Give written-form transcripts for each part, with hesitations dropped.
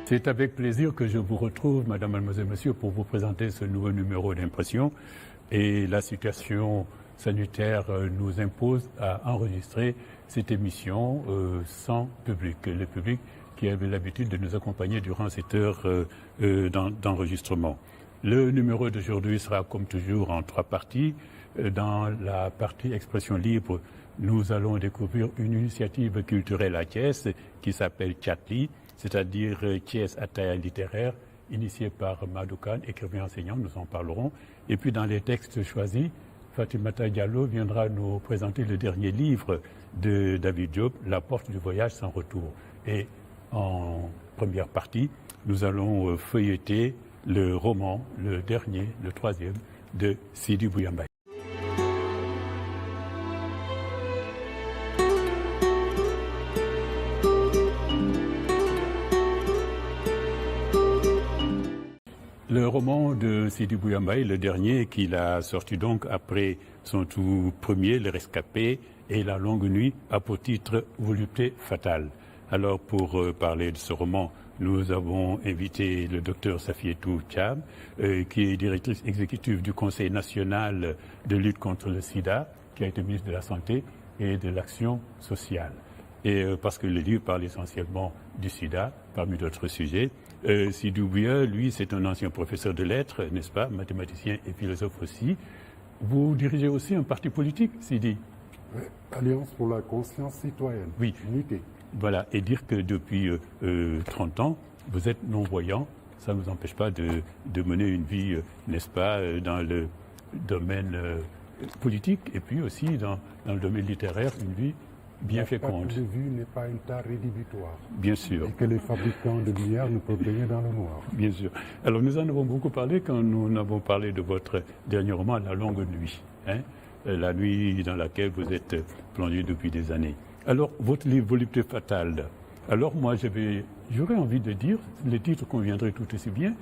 C'est avec plaisir que je vous retrouve, Madame, Mademoiselle, Monsieur, pour vous présenter ce nouveau numéro d'Impression. Et la situation sanitaire nous impose à enregistrer cette émission sans public. Le public qui avait l'habitude de nous accompagner durant cette heure d'enregistrement. Le numéro d'aujourd'hui sera comme toujours en 3 parties. Dans la partie Expression libre, nous allons découvrir une initiative culturelle à Thiès qui s'appelle Tchatli, c'est-à-dire Thiès à taille littéraire, initiée par Madou Kane, écrivain enseignant, nous en parlerons. Et puis dans les textes choisis, Fatimata Diallo viendra nous présenter le dernier livre de David Diop, La porte du voyage sans retour. Et en première partie, nous allons feuilleter le roman, le dernier, le 3e, de Sidi Bouya Mbaye. Le roman de Sidi Bouya Mbaye, le dernier qu'il a sorti donc après son tout premier, Le Rescapé et La Longue Nuit, a pour titre Volupté fatale. Alors pour parler de ce roman, nous avons invité le docteur Safietou Thiam, qui est directrice exécutive du Conseil national de lutte contre le sida, qui a été ministre de la Santé et de l'Action sociale. Et parce que le livre parle essentiellement du sida, parmi d'autres sujets. Sidi Bouya, lui, c'est un ancien professeur de lettres, n'est-ce pas, mathématicien et philosophe aussi. Vous dirigez aussi un parti politique, Sidi? Alliance pour la conscience citoyenne. Oui. Unité. Voilà, et dire que depuis 30 ans, vous êtes non-voyant, ça ne vous empêche pas de mener une vie, n'est-ce pas, dans le domaine politique et puis aussi dans le domaine littéraire, une vie bien féconde. La perte de vue n'est pas une tare rédhibitoire. Bien sûr. Et que les fabricants de lumière ne peuvent baigner dans le noir. Bien sûr. Alors nous en avons beaucoup parlé quand nous avons parlé de votre dernier roman, La Longue Nuit. Hein, la nuit dans laquelle vous êtes plongé depuis des années. Alors, votre livre Volupté fatale, alors moi j'aurais envie de dire, le titre conviendrait tout aussi bien,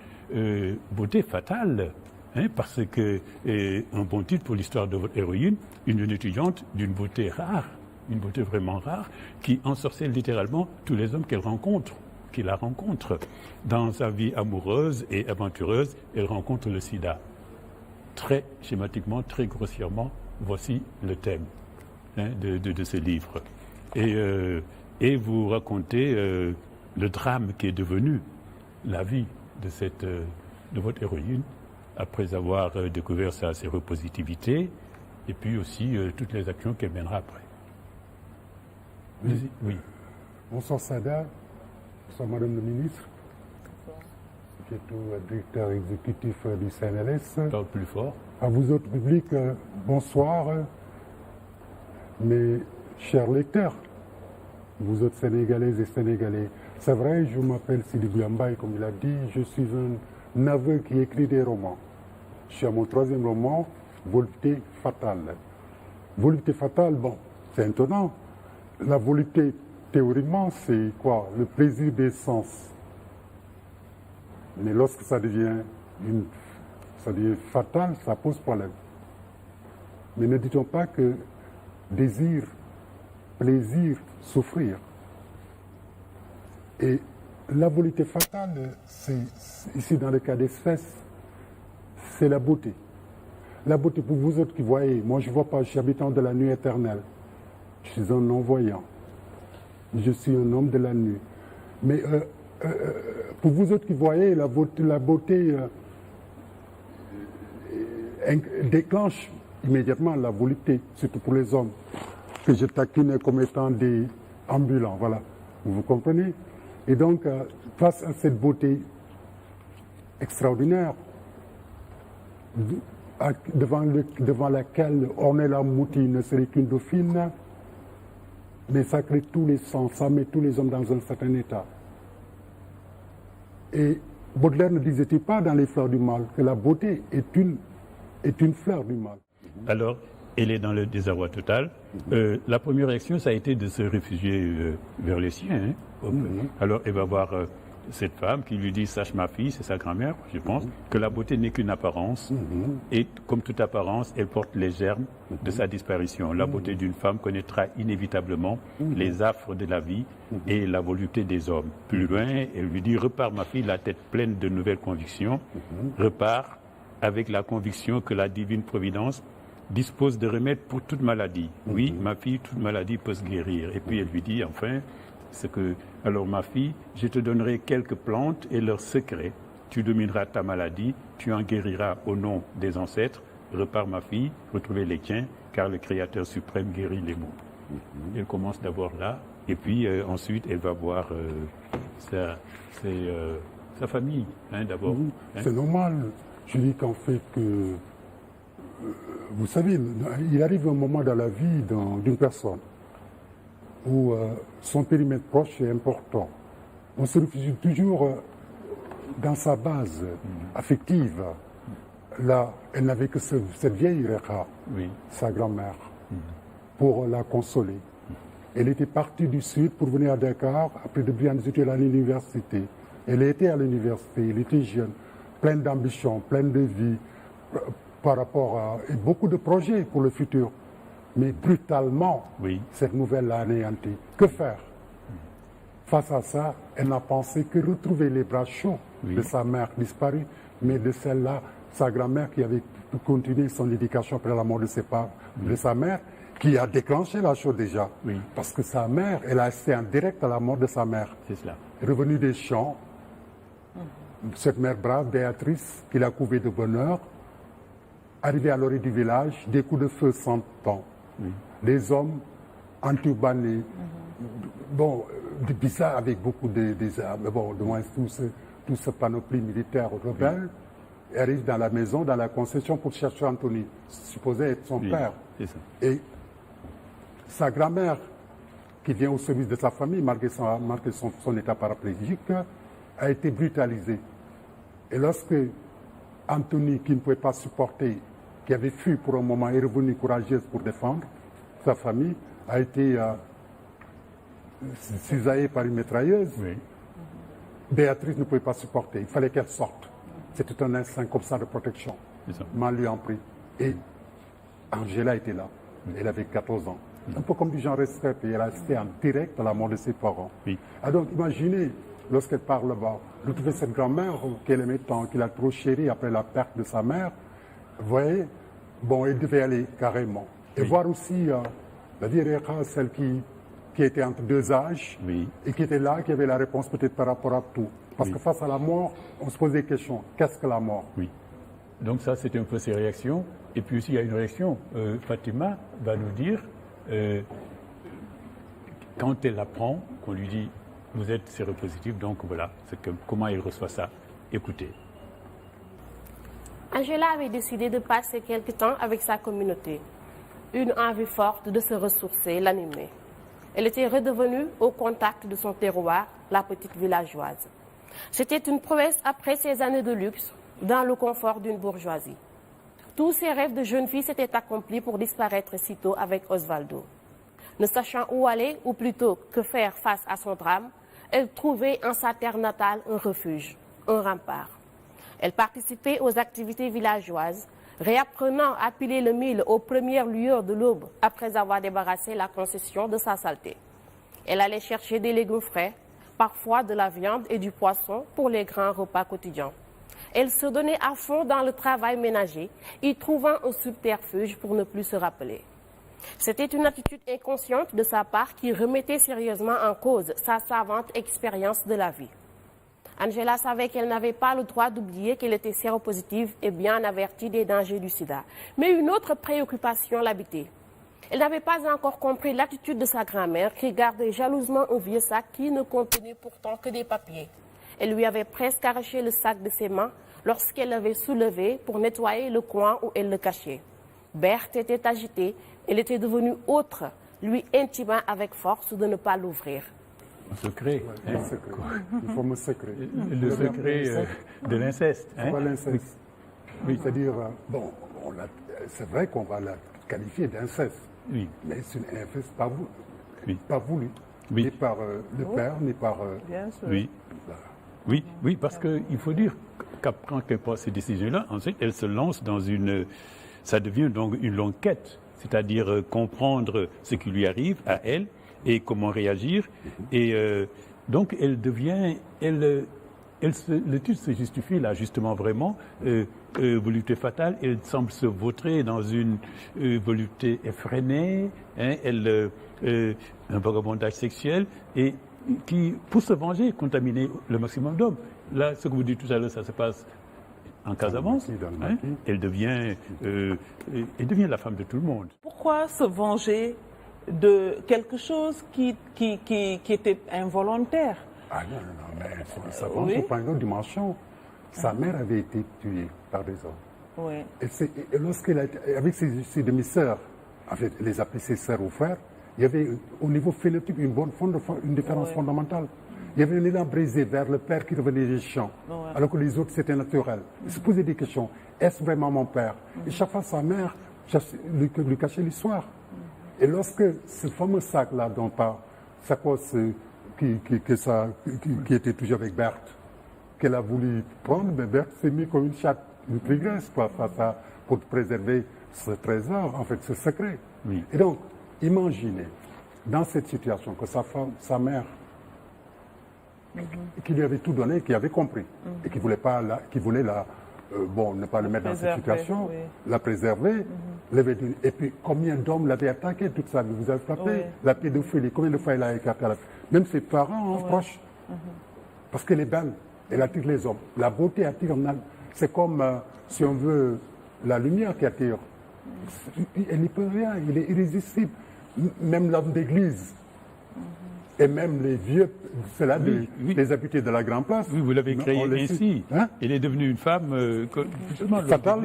Beauté fatale, hein, parce que un bon titre pour l'histoire de votre héroïne, une étudiante d'une beauté rare, une beauté vraiment rare, qui ensorcelle littéralement tous les hommes qui la rencontre. Dans sa vie amoureuse et aventureuse, elle rencontre le sida. Très schématiquement, très grossièrement, voici le thème de ce livre. Et vous racontez le drame qui est devenu la vie de votre héroïne après avoir découvert sa séropositivité et puis aussi toutes les actions qu'elle mènera après. Oui. Oui. Bonsoir Sada, bonsoir Madame le Ministre, qui est directeur exécutif du CNLS. Parle plus fort. À vous autres publics, bonsoir. Mes chers lecteurs, vous autres Sénégalaises et Sénégalais, c'est vrai, je m'appelle Sidi Bouya Mbaye, comme il a dit, je suis un aveu qui écrit des romans. Je suis à mon 3e roman, Volupté fatale. Volupté fatale, bon, c'est étonnant. La volupté, théoriquement, c'est quoi? Le plaisir des sens. Mais lorsque ça devient fatal, ça pose problème. Mais ne dit-on pas que désir, plaisir, souffrir. Et la volupté fatale, c'est ici dans le cas d'espèce, c'est la beauté. La beauté pour vous autres qui voyez, moi je ne vois pas, je suis habitant de la nuit éternelle. Je suis un non-voyant. Je suis un homme de la nuit. Mais pour vous autres qui voyez, la beauté déclenche immédiatement la volupté, surtout pour les hommes, que je taquine comme étant des ambulants, voilà. Vous comprenez? Et donc, face à cette beauté extraordinaire, devant laquelle Ornella Mouti ne serait qu'une dauphine, mais ça crée tous les sens, ça met tous les hommes dans un certain état. Et Baudelaire ne disait-il pas dans Les Fleurs du Mal que la beauté est une fleur du mal? Alors, elle est dans le désarroi total. La première réaction, ça a été de se réfugier vers les siens. Hein. Alors, elle va voir cette femme qui lui dit « Sache ma fille », c'est sa grand-mère, je pense, que la beauté n'est qu'une apparence. Et comme toute apparence, elle porte les germes de sa disparition. La beauté d'une femme connaîtra inévitablement les affres de la vie et la volupté des hommes. Plus loin, elle lui dit « Repars ma fille, la tête pleine de nouvelles convictions. Repars avec la conviction que la divine providence dispose de remèdes pour toute maladie. Oui, ma fille, toute maladie peut se guérir. » Et puis elle lui dit enfin, alors ma fille, je te donnerai quelques plantes et leurs secrets. Tu domineras ta maladie, tu en guériras au nom des ancêtres. Repars ma fille, retrouvez les tiens, car le Créateur suprême guérit les maux. Elle commence d'abord là, et puis ensuite elle va voir sa famille, d'abord. C'est normal. Je dis qu'en fait que, vous savez, il arrive un moment dans la vie d'une personne où son périmètre proche est important. On se réfugie toujours dans sa base affective. Là, elle n'avait que cette vieille Rekha, sa grand-mère, pour la consoler. Elle était partie du sud pour venir à Dakar, après de brillantes études à l'université. Elle était à l'université, elle était jeune, pleine d'ambition, pleine de vie, par rapport à et beaucoup de projets pour le futur. Mais brutalement, cette nouvelle l'a anéantie. Que faire? Face à ça, elle n'a pensé que retrouver les bras chauds de sa mère disparue, mais de celle-là, sa grand-mère qui avait pu continuer son éducation après la mort de sa mère, qui a déclenché la chose déjà. Parce que sa mère, elle a assisté en direct à la mort de sa mère. C'est cela. Revenue des champs, cette mère brave, Béatrice, qui l'a couvée de bonheur, arrivée à l'orée du village, des coups de feu s'entendent. Des hommes enturbanés, bizarres avec beaucoup d'armes, de moins tout ce panoplie militaire rebelle, arrive dans la maison, dans la concession pour chercher Anthony, supposé être son père. Et sa grand-mère, qui vient au service de sa famille, malgré son état paraplégique, a été brutalisée. Et lorsque Anthony, qui ne pouvait pas supporter, qui avait fui pour un moment, est revenue courageuse pour défendre sa famille, a été cisaillée par une mitrailleuse. Béatrice ne pouvait pas supporter, il fallait qu'elle sorte. C'était un instinct comme ça de protection. Mal lui en prie. Et Angela était là, elle avait 14 ans. Un peu comme du genre restreint, et elle a assisté en direct à la mort de ses parents. Donc imaginez, lorsqu'elle part là-bas, de trouver cette grand-mère qu'elle aimait tant, qu'il a trop chérie après la perte de sa mère. Vous voyez, elle devait aller carrément. Et voir aussi la vieille Rekha, celle qui était entre deux âges, et qui était là, qui avait la réponse peut-être par rapport à tout. Parce que face à la mort, on se pose des questions. Qu'est-ce que la mort? Donc ça, c'était un peu ses réactions. Et puis aussi, il y a une réaction. Fatima va nous dire, quand elle apprend, qu'on lui dit, vous êtes séropositif, donc voilà, comment elle reçoit ça. Écoutez. Angela avait décidé de passer quelque temps avec sa communauté. Une envie forte de se ressourcer l'animait. Elle était redevenue au contact de son terroir, la petite villageoise. C'était une prouesse après ces années de luxe, dans le confort d'une bourgeoisie. Tous ses rêves de jeune fille s'étaient accomplis pour disparaître sitôt avec Osvaldo. Ne sachant où aller, ou plutôt que faire face à son drame, elle trouvait en sa terre natale un refuge, un rempart. Elle participait aux activités villageoises, réapprenant à piler le mil aux premières lueurs de l'aube après avoir débarrassé la concession de sa saleté. Elle allait chercher des légumes frais, parfois de la viande et du poisson pour les grands repas quotidiens. Elle se donnait à fond dans le travail ménager, y trouvant un subterfuge pour ne plus se rappeler. C'était une attitude inconsciente de sa part qui remettait sérieusement en cause sa savante expérience de la vie. Angela savait qu'elle n'avait pas le droit d'oublier qu'elle était séropositive et bien avertie des dangers du sida. Mais une autre préoccupation l'habitait. Elle n'avait pas encore compris l'attitude de sa grand-mère qui gardait jalousement un vieux sac qui ne contenait pourtant que des papiers. Elle lui avait presque arraché le sac de ses mains lorsqu'elle l'avait soulevé pour nettoyer le coin où elle le cachait. Berthe était agitée, elle était devenue autre, lui intimant avec force de ne pas l'ouvrir. Un secret. Le fameux secret. Le secret de l'inceste. Pas l'inceste. C'est-à-dire, c'est vrai qu'on va la qualifier d'inceste. Mais c'est une inceste pas voulu. Pas voulu. Ni par le père, ni par... Bien sûr. Oui, oui, parce qu'il faut dire qu'après qu'elle prend ces décisions-là, ensuite, elle se lance dans ça devient donc une longue quête, c'est-à-dire comprendre ce qui lui arrive à elle et comment réagir. Et donc, elle devient, l'étude se justifie là, justement, vraiment, volupté fatale. Elle semble se vautrer dans une volupté effrénée, hein, un vagabondage sexuel, et qui, pour se venger, contaminer le maximum d'hommes. Là, ce que vous dites tout à l'heure, ça se passe en Casamance. Hein, elle devient la femme de tout le monde. Pourquoi se venger de quelque chose qui était involontaire? Ah non, mais ça venge par une autre dimension. Sa mère avait été tuée par des hommes. Oui. Et lorsqu'elle a été, avec ses demi-sœurs, en fait, elle les appelait ses sœurs ou frères, il y avait au niveau phénotype une différence fondamentale. Il y avait un élan brisé vers le père qui revenait des champs, alors que les autres c'était naturel. Il se posait des questions. Est-ce vraiment mon père? Et chaque fois sa mère lui cachait l'histoire. Et lorsque ce fameux sac-là dont parle, Sakos, qui était toujours avec Berthe, qu'elle a voulu prendre, mais Berthe s'est mis comme une chatte, une tigresse, pour préserver ce trésor, en fait, ce secret. Oui. Et donc, imaginez, dans cette situation, que sa femme, sa mère, qui lui avait tout donné, qui avait compris, et qui voulait ne pas le mettre dans cette situation, la préserver, et puis combien d'hommes l'avaient attaqué toute sa vie, vous avez frappé, la pédophilie, combien de fois elle a écarté même ses parents proches, parce qu'elle est belle, elle attire les hommes, la beauté attire, c'est comme, si on veut, la lumière qui attire, elle n'y peut rien, il est irrésistible, même l'homme d'église. Et même les vieux, c'est là les habités de la Grande Place. Oui, vous l'avez créé ainsi. Hein? Elle est devenue une femme fatale.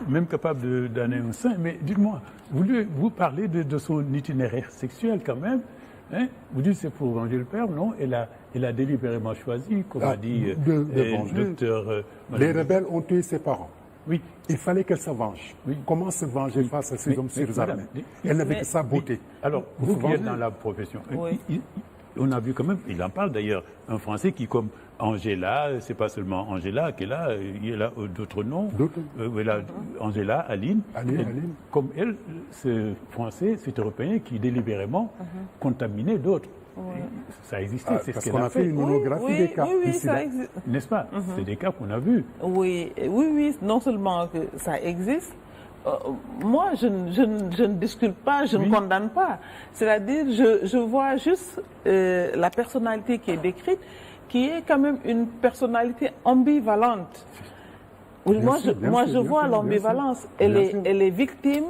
Même capable d'amener un sein. Mais dites-moi, vous parlez de son itinéraire sexuel quand même. Hein? Vous dites c'est pour venger le père, non? Elle a délibérément choisi, comme a dit le docteur. Les rebelles ont tué ses parents. Oui. Il fallait qu'elle se venge. Oui. Comment se venger face à ces hommes surarmés? Elle n'avait que sa beauté. Alors, vous qui êtes dans la profession, on a vu quand même, il en parle d'ailleurs, un Français qui, comme Angela, c'est pas seulement Angela qui est là, il y a d'autres noms. Angela, Aline. Aline. Comme elle, ce Français, cet Européen qui délibérément contaminait d'autres. Oui. Ça existait, c'est ce qu'elle a fait. Parce qu'on a fait une monographie des cas. Oui, ça existe. N'est-ce pas? C'est des cas qu'on a vus. Oui, non seulement que ça existe, moi je ne discute pas, je ne condamne pas. C'est-à-dire, je vois juste la personnalité qui est décrite, qui est quand même une personnalité ambivalente. Moi, je vois l'ambivalence. Elle est victime.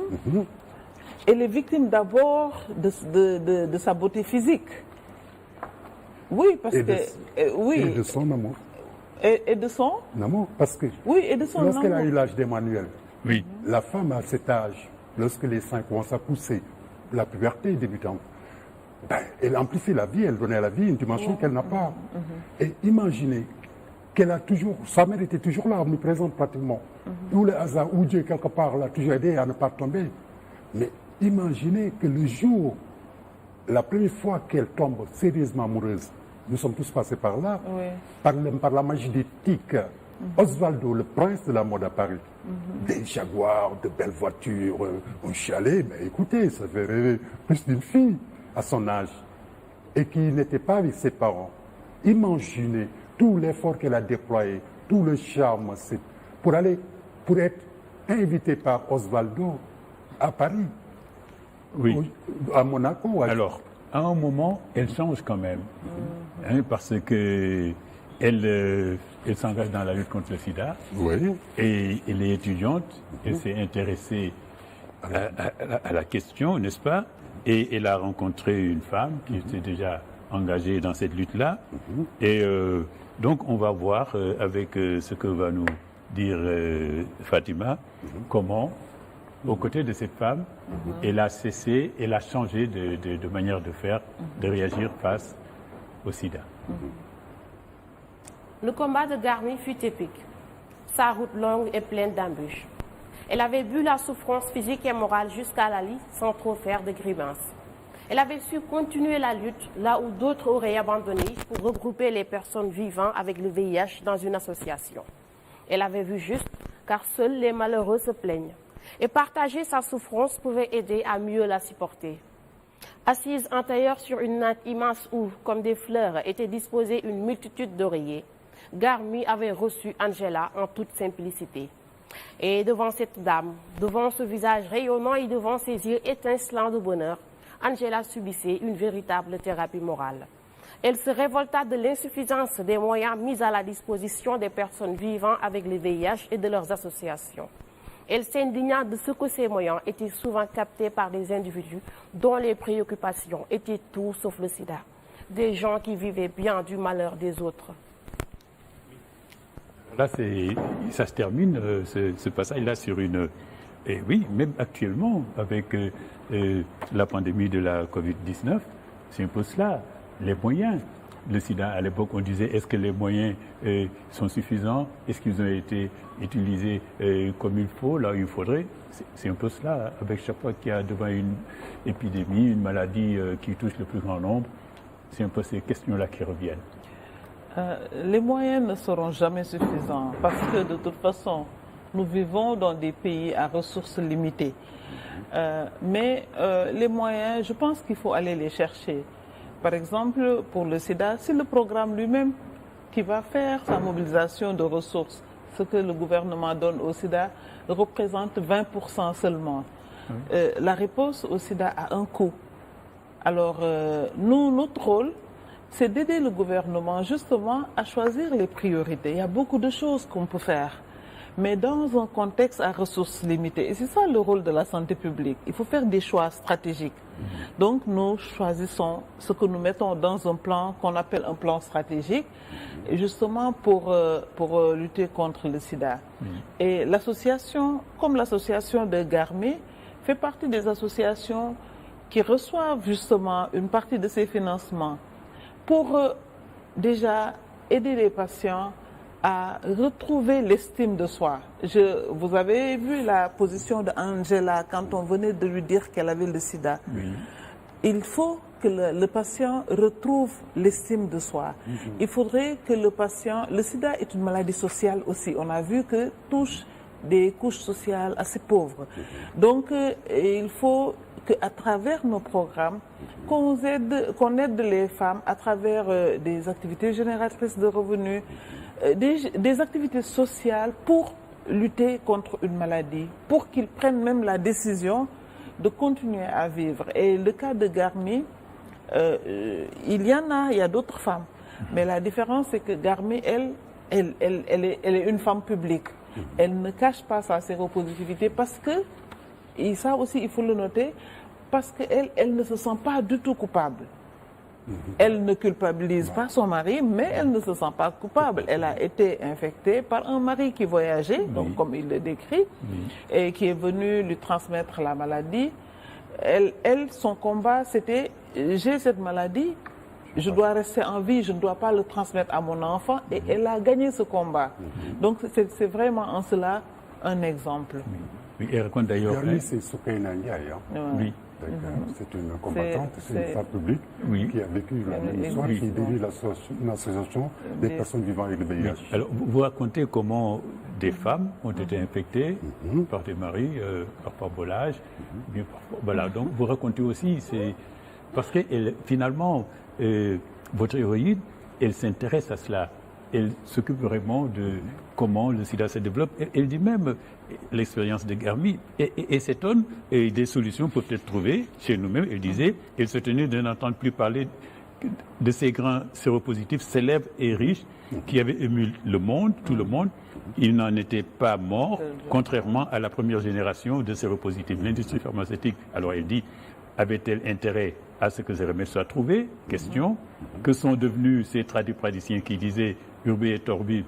Elle est victime d'abord de sa beauté physique. Oui, parce et de son amour. Et de son amour, parce que et de son amour. Lorsqu'elle a eu l'âge d'Emmanuel, la femme à cet âge, lorsque les seins commencent à pousser, la puberté débutante, elle amplifie la vie, elle donnait à la vie une dimension qu'elle n'a pas. Et imaginez qu'elle a toujours, sa mère était toujours là, omniprésente pratiquement. Ou le hasard, ou Dieu quelque part l'a toujours aidé à ne pas tomber. Mais imaginez que le jour, la première fois qu'elle tombe sérieusement amoureuse, nous sommes tous passés par là, par la magie des tics. Osvaldo, le prince de la mode à Paris, des jaguars, de belles voitures, un chalet, mais écoutez, ça fait rêver plus d'une fille à son âge, et qui n'était pas avec ses parents. Imaginez tout l'effort qu'elle a déployé, tout le charme, pour être invitée par Osvaldo à Paris. Oui. À Monaco. Alors, à un moment, elle change quand même. Parce que elle s'engage dans la lutte contre le sida. Oui. Et elle est étudiante. Elle s'est intéressée à la question, n'est-ce pas? Et elle a rencontré une femme qui était déjà engagée dans cette lutte-là. Et donc, on va voir avec ce que va nous dire Fatima, comment, aux côtés de cette femme, elle a cessé, elle a changé de manière de faire, de réagir face au sida. Le combat de Garni fut épique. Sa route longue et pleine d'embûches. Elle avait bu la souffrance physique et morale jusqu'à la lie sans trop faire de grimaces. Elle avait su continuer la lutte là où d'autres auraient abandonné pour regrouper les personnes vivant avec le VIH dans une association. Elle avait vu juste, car seuls les malheureux se plaignent. Et partager sa souffrance pouvait aider à mieux la supporter. Assise en tailleur sur une natte immense où, comme des fleurs, étaient disposées une multitude d'oreillers, Garmi avait reçu Angela en toute simplicité. Et devant cette dame, devant ce visage rayonnant et devant ses yeux étincelants de bonheur, Angela subissait une véritable thérapie morale. Elle se révolta de l'insuffisance des moyens mis à la disposition des personnes vivant avec le VIH et de leurs associations. Elle s'indigna de ce que ces moyens étaient souvent captés par des individus dont les préoccupations étaient tout sauf le sida. Des gens qui vivaient bien du malheur des autres. Là, ça se termine, ce passage-là, sur une... Et oui, même actuellement, avec la pandémie de la Covid-19, c'est un peu cela, les moyens. Le sida, à l'époque, on disait, est-ce que les moyens sont suffisants? Est-ce qu'ils ont été utilisés comme il faut, là où il faudrait? C'est un peu cela, avec chaque fois qu'il y a devant une épidémie, une maladie qui touche le plus grand nombre, c'est un peu ces questions-là qui reviennent. Les moyens ne seront jamais suffisants parce que de toute façon, nous vivons dans des pays à ressources limitées. Mais les moyens, je pense qu'il faut aller les chercher. Par exemple, pour le sida, c'est le programme lui-même qui va faire sa mobilisation de ressources. Ce que le gouvernement donne au sida représente 20% seulement. La réponse au sida a un coût. Alors, nous, notre rôle, c'est d'aider le gouvernement justement à choisir les priorités. Il y a beaucoup de choses qu'on peut faire, mais dans un contexte à ressources limitées. Et c'est ça le rôle de la santé publique. Il faut faire des choix stratégiques. Donc nous choisissons ce que nous mettons dans un plan qu'on appelle un plan stratégique, justement pour lutter contre le sida. Et l'association, comme l'association de Garmi, fait partie des associations qui reçoivent justement une partie de ces financements pour déjà aider les patients à retrouver l'estime de soi. Vous avez vu la position d'Angela quand on venait de lui dire qu'elle avait le sida. Oui. Il faut que le patient retrouve l'estime de soi. Il faudrait que le sida est une maladie sociale aussi. On a vu que touche des couches sociales assez pauvres. Donc il faut qu'à travers nos programmes, qu'on aide les femmes à travers des activités génératrices de revenus, des activités sociales pour lutter contre une maladie, pour qu'ils prennent même la décision de continuer à vivre. Et le cas de Garmi, il y a d'autres femmes. Mais la différence, c'est que Garmi, elle est une femme publique. Elle ne cache pas sa séropositivité parce que, et ça aussi il faut le noter, parce qu'elle ne se sent pas du tout coupable. Elle ne culpabilise pas son mari, mais elle ne se sent pas coupable. Elle a été infectée par un mari qui voyageait, donc comme il le décrit, et qui est venu lui transmettre la maladie. Son combat, c'était « j'ai cette maladie, je dois rester en vie, je ne dois pas le transmettre à mon enfant ». Et elle a gagné ce combat. Donc c'est vraiment en cela un exemple. Oui, et raconte d'ailleurs... c'est Soukaina Ndiaye. Oui. C'est une combattante, c'est une femme publique qui a vécu la même histoire, qui dirige l'association des personnes vivant avec le VIH. Alors, vous racontez comment des femmes ont été infectées par des maris, par volage. Voilà, donc vous racontez aussi, parce que finalement, votre héroïne, elle s'intéresse à cela. Elle s'occupe vraiment de comment le sida se développe. Elle dit même l'expérience de Garmi et s'étonne et des solutions peuvent être trouvées chez nous-mêmes. Elle disait, elle se tenait de n'entendre plus parler de ces grands séropositifs célèbres et riches qui avaient ému le monde, tout le monde. Ils n'en étaient pas morts, contrairement à la première génération de séropositifs. L'industrie pharmaceutique, alors elle dit, avait-elle intérêt à ce que ces remèdes soient trouvés? Question. Que sont devenus ces tradipraticiens qui disaient urbi et torbi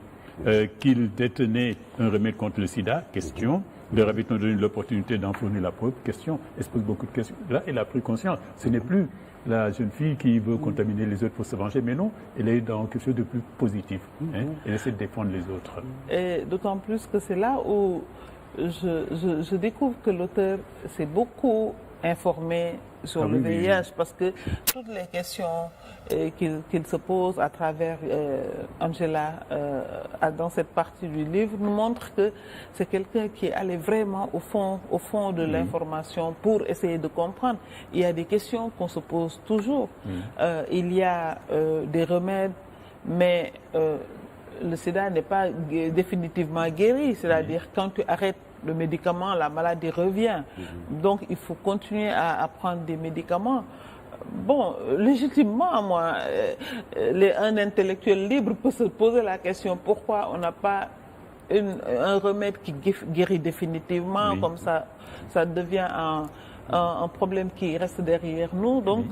qu'ils détenaient un remède contre le sida? Question. Leur avait-on donné l'opportunité d'en fournir la preuve? Question. Elle se pose beaucoup de questions. Là, elle a pris conscience. Ce n'est plus la jeune fille qui veut contaminer les autres pour se venger, mais non, elle est dans quelque chose de plus positif. Elle essaie de défendre les autres. Et d'autant plus que c'est là où je découvre que l'auteur s'est beaucoup informé sur le VIH, parce que toutes les questions qu'il se pose à travers Angela dans cette partie du livre nous montrent que c'est quelqu'un qui est allé vraiment au fond de l'information pour essayer de comprendre. Il y a des questions qu'on se pose toujours. Il y a des remèdes, mais le sida n'est pas définitivement guéri, c'est-à-dire quand tu arrêtes le médicament, la maladie revient. Donc il faut continuer à prendre des médicaments. Bon, légitimement, moi, un intellectuel libre peut se poser la question pourquoi on n'a pas un remède qui guérit définitivement, comme ça devient un problème qui reste derrière nous. Donc,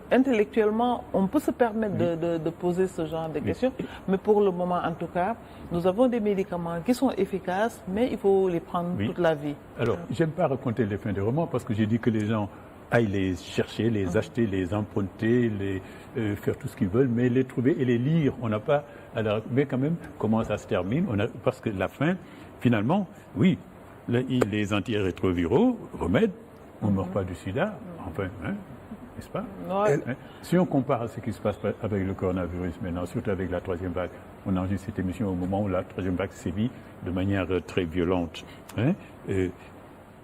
intellectuellement, on peut se permettre de poser ce genre de questions. Mais pour le moment, en tout cas, nous avons des médicaments qui sont efficaces, mais il faut les prendre toute la vie. Alors, j'aime pas raconter les fins de romans parce que j'ai dit que les gens aillent les chercher, les acheter, les emprunter, faire tout ce qu'ils veulent, mais les trouver et les lire. On n'a pas... mais quand même, comment ça se termine? Parce que la fin, finalement, oui, les antirétroviraux, remèdes, on ne meurt pas du sida, enfin, n'est-ce pas? Si on compare à ce qui se passe avec le coronavirus maintenant, surtout avec la troisième vague, on enregistre cette émission au moment où la troisième vague sévit de manière très violente.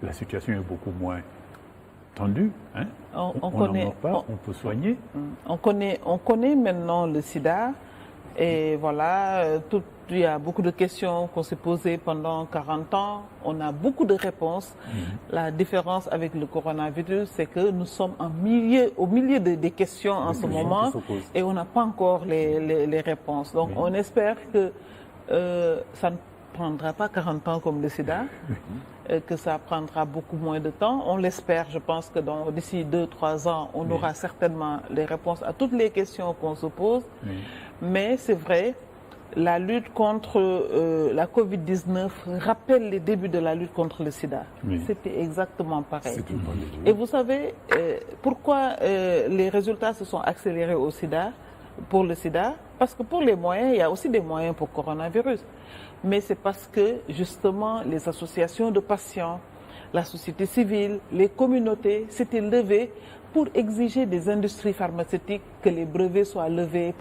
La situation est beaucoup moins tendue. On n'en meurt pas, on peut soigner. On connaît maintenant le sida. Et voilà, il y a beaucoup de questions qu'on s'est posées pendant 40 ans. On a beaucoup de réponses. La différence avec le coronavirus, c'est que nous sommes au milieu des questions en ce moment et on n'a pas encore les réponses. Donc on espère que ça ne prendra pas 40 ans comme le sida, que ça prendra beaucoup moins de temps. On l'espère. Je pense que d'ici 2-3 ans, on aura certainement les réponses à toutes les questions qu'on se pose. Mais c'est vrai, la lutte contre la Covid-19 rappelle les débuts de la lutte contre le sida. C'était exactement pareil. Et vous savez pourquoi les résultats se sont accélérés pour le sida? Parce que pour les moyens, il y a aussi des moyens pour le coronavirus. Mais c'est parce que justement les associations de patients, la société civile, les communautés s'étaient levées pour exiger des industries pharmaceutiques que les brevets soient levés,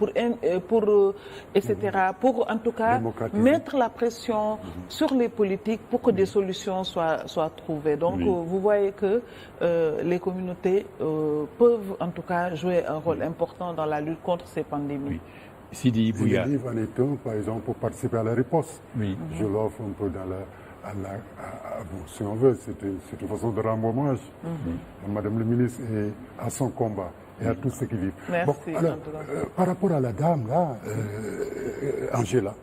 etc. Pour en tout cas mettre la pression sur les politiques pour que des solutions soient trouvées. Donc vous voyez que les communautés peuvent en tout cas jouer un rôle important dans la lutte contre ces pandémies. Sidi Bouya. Le livre en est un, par exemple, pour participer à la riposte. Je l'offre un peu si on veut, c'est une façon de rendre hommage à Madame le ministre et à son combat et à tous ceux qui vivent. Merci. Alors, par rapport à la dame, là, Angela,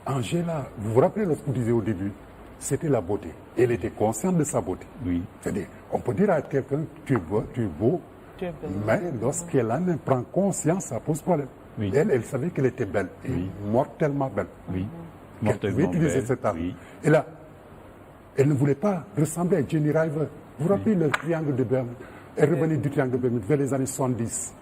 Angela, vous vous rappelez lorsque vous disiez au début, c'était la beauté. Elle était consciente de sa beauté. C'est-à-dire, on peut dire à quelqu'un, tu es beau, mais lorsqu'elle en prend conscience, ça pose problème. Elle savait qu'elle était belle, et mortellement belle. Elle pouvait utiliser cette arme. Et là, elle ne voulait pas ressembler à Jenny River. Vous vous rappelez le triangle de Bermude? Elle revenait du triangle de Bermude vers les années 70.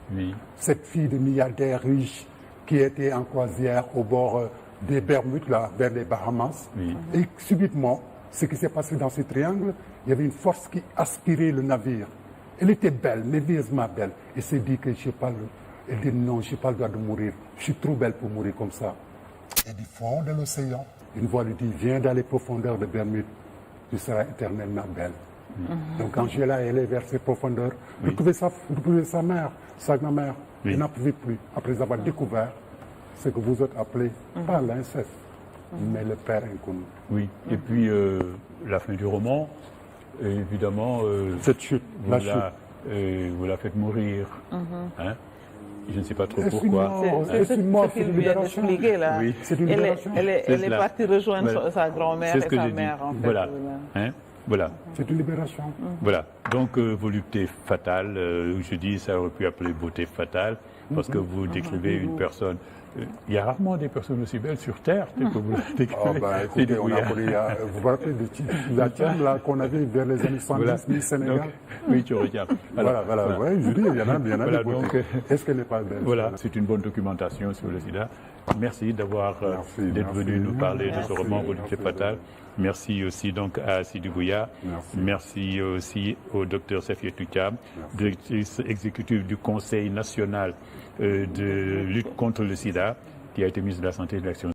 Cette fille de milliardaire riche qui était en croisière au bord des Bermudes, là, vers les Bahamas. Et subitement, ce qui s'est passé dans ce triangle, il y avait une force qui aspirait le navire. Elle était belle, merveilleusement belle. Elle s'est dit que elle dit non, je n'ai pas le droit de mourir. Je suis trop belle pour mourir comme ça. Et du fond de l'océan, une voix lui dit, viens dans les profondeurs de Bermude, tu seras éternellement belle. Donc Angela, elle est vers ces profondeurs. Retrouver sa mère, sa grand-mère. Elle n'en pouvait plus, après avoir découvert ce que vous autres appelez, pas l'inceste, mais le père inconnu. Et puis la fin du roman, évidemment, cette chute, vous la faites mourir. Je ne sais pas trop pourquoi. C'est une mort, c'est une libération. C'est une libération. Elle est partie rejoindre sa grand-mère et sa mère, en fait. Voilà. C'est une libération. Voilà. Donc, volupté fatale, je dis, ça aurait pu appeler beauté fatale. parce que vous décrivez une personne. Il y a rarement des personnes aussi belles sur Terre que vous la décrivez. Écoutez, on a connu, vous vous rappelez de la tienne là qu'on avait vers les années 70 au Sénégal. Donc, oui, tu regardes. Voilà. Ouais, je dis, il y en a bien. Voilà, donc, est-ce qu'elle n'est pas belle? Voilà, c'est une bonne documentation sur le sida. Merci d'être venu nous parler de ce roman Volupté fatale. Merci aussi donc à Sidi Bouya. Merci aussi au docteur Safietou Thiam, directrice exécutive du Conseil national de lutte contre le sida, qui a été ministre de la Santé et de l'Action